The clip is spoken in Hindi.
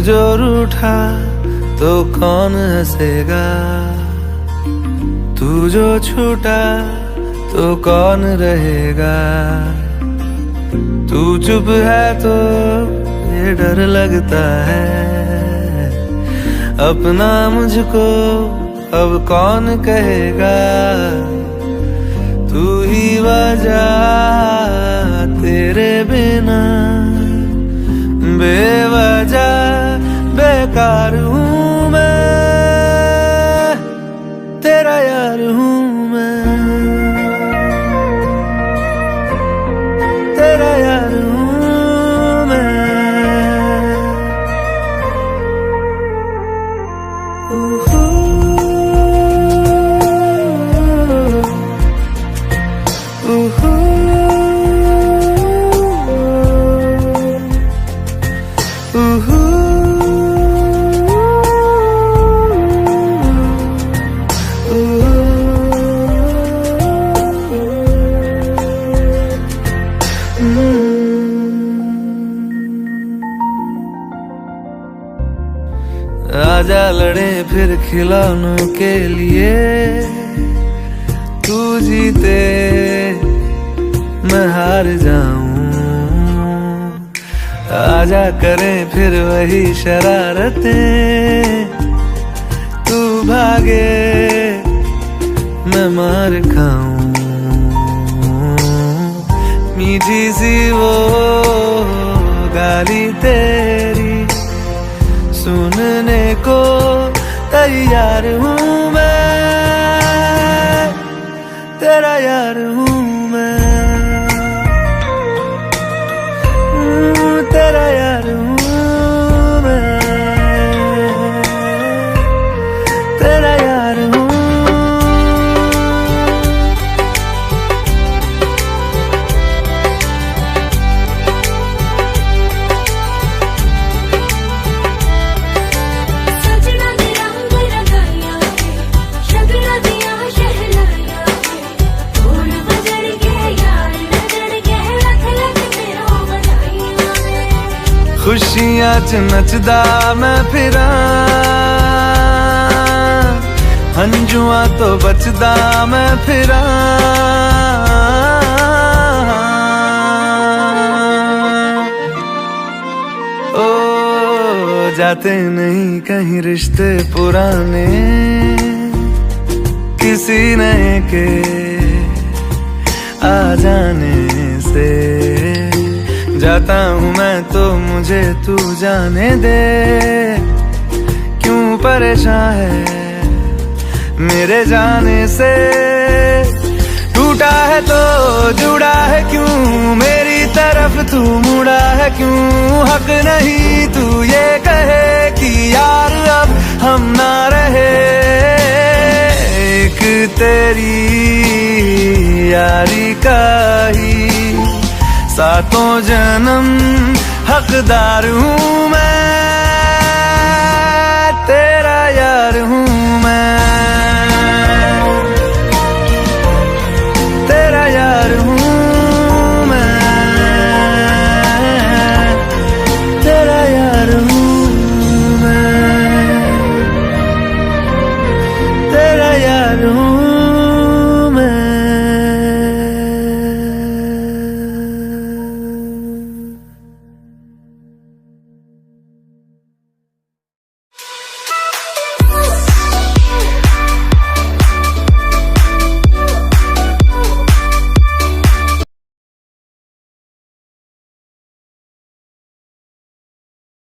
जो रूठा तो कौन हंसेगा, तू जो छूटा तो कौन रहेगा। तू चुप है तो ये डर लगता है, अपना मुझको अब कौन कहेगा। तू ही वजह, तेरे बिना बेवजह बेकार हूँ मैं, तेरा यार हूँ मैं, तेरा यार हूँ मैं। आजा लड़े फिर खिलौनों के लिए, तू जीते मैं हार जाऊं। आजा करें फिर वही शरारतें, तू भागे मैं मार खाऊं। मीठी सी वो गाली तेरी सुनने को तैयार हूँ मैं, तेरा यार हूँ मैं, तेरा यार हूँ मैं, तेरा यार हूँ। खुशियां च नचदा मैं फिरा, हंजुआ तो बचदा मैं फिरा। ओ जाते नहीं कहीं रिश्ते पुराने, किसी नए के आ जाने से। जाता हूँ मैं तो मुझे तू जाने दे, क्यों परेशान है मेरे जाने से। टूटा है तो जुड़ा है क्यों, मेरी तरफ तू मुड़ा है क्यों। हक नहीं तू ये कहे कि यार अब हम ना रहे, एक तेरी यारी का ही सातों जन्म हकदार हूँ मैं।